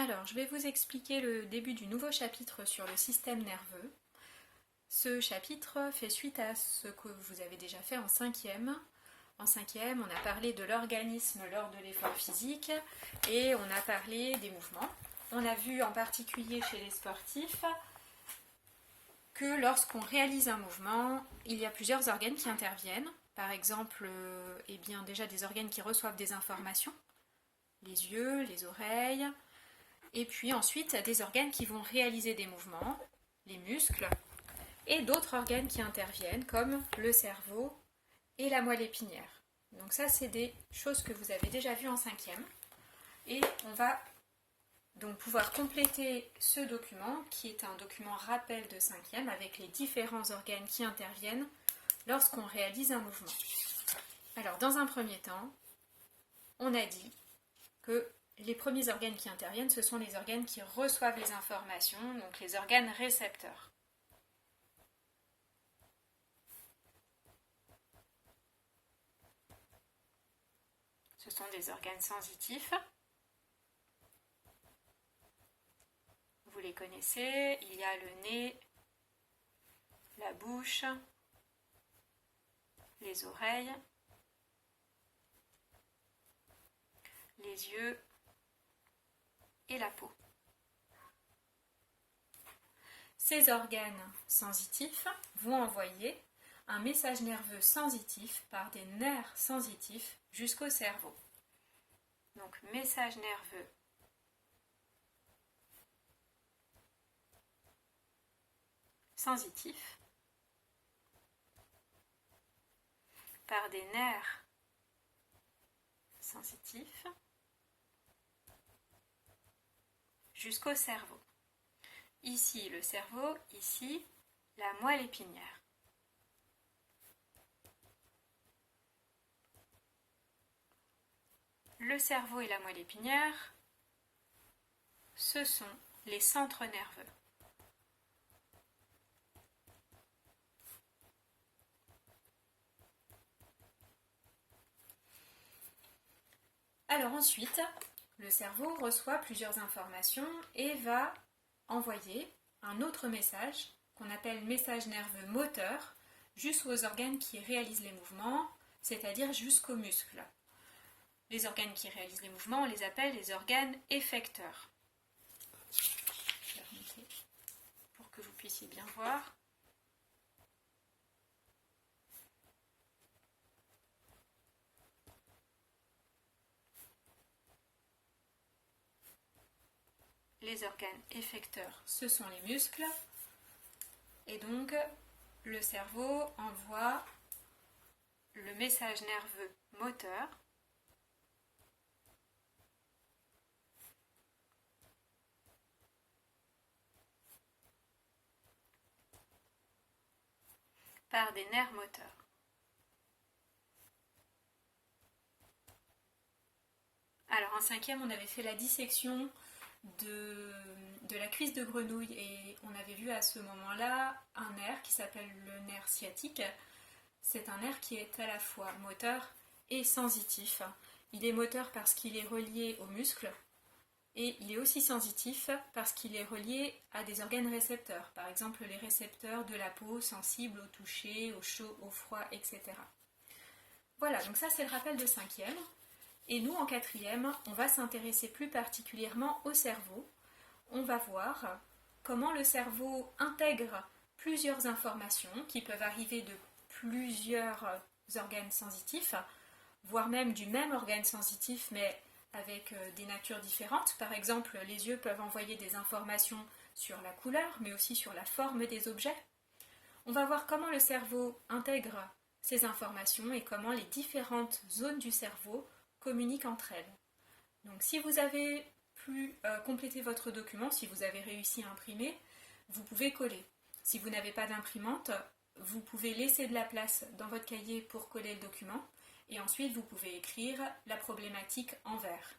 Alors, je vais vous expliquer le début du nouveau chapitre sur le système nerveux. Ce chapitre fait suite à ce que vous avez déjà fait en cinquième. En cinquième, on a parlé de l'organisme lors de l'effort physique et on a parlé des mouvements. On a vu en particulier chez les sportifs que lorsqu'on réalise un mouvement, il y a plusieurs organes qui interviennent. Par exemple, déjà des organes qui reçoivent des informations, les yeux, les oreilles, et puis ensuite des organes qui vont réaliser des mouvements, les muscles, et d'autres organes qui interviennent comme le cerveau et la moelle épinière. Donc ça, c'est des choses que vous avez déjà vues en cinquième. Et on va donc pouvoir compléter ce document, qui est un document rappel de cinquième, avec les différents organes qui interviennent lorsqu'on réalise un mouvement. Alors, dans un premier temps, on a dit que les premiers organes qui interviennent, ce sont les organes qui reçoivent les informations, donc les organes récepteurs. Ce sont des organes sensitifs. Vous les connaissez, il y a le nez, la bouche, les oreilles, les yeux et la peau. Ces organes sensitifs vont envoyer un message nerveux sensitif par des nerfs sensitifs jusqu'au cerveau. Donc, message nerveux sensitif par des nerfs sensitifs jusqu'au cerveau. Ici le cerveau, ici la moelle épinière. Le cerveau et la moelle épinière, ce sont les centres nerveux. Alors ensuite, le cerveau reçoit plusieurs informations et va envoyer un autre message qu'on appelle message nerveux moteur jusqu'aux organes qui réalisent les mouvements, c'est-à-dire jusqu'aux muscles. Les organes qui réalisent les mouvements, on les appelle les organes effecteurs. Je vais remonter pour que vous puissiez bien voir. Les organes effecteurs, ce sont les muscles. Et donc, le cerveau envoie le message nerveux moteur par des nerfs moteurs. Alors, en cinquième, on avait fait la dissection de la cuisse de grenouille et on avait vu à ce moment-là un nerf qui s'appelle le nerf sciatique. C'est un nerf qui est à la fois moteur et sensitif. Il est moteur parce qu'il est relié aux muscles et il est aussi sensitif parce qu'il est relié à des organes récepteurs, par exemple les récepteurs de la peau sensibles au toucher, au chaud, au froid, etc. Voilà, donc ça c'est le rappel de cinquième. Et nous, en quatrième, on va s'intéresser plus particulièrement au cerveau. On va voir comment le cerveau intègre plusieurs informations qui peuvent arriver de plusieurs organes sensitifs, voire même du même organe sensitif, mais avec des natures différentes. Par exemple, les yeux peuvent envoyer des informations sur la couleur, mais aussi sur la forme des objets. On va voir comment le cerveau intègre ces informations et comment les différentes zones du cerveau communiquent entre elles. Donc si vous avez pu compléter votre document, si vous avez réussi à imprimer, vous pouvez coller. Si vous n'avez pas d'imprimante, vous pouvez laisser de la place dans votre cahier pour coller le document et ensuite vous pouvez écrire la problématique en vert.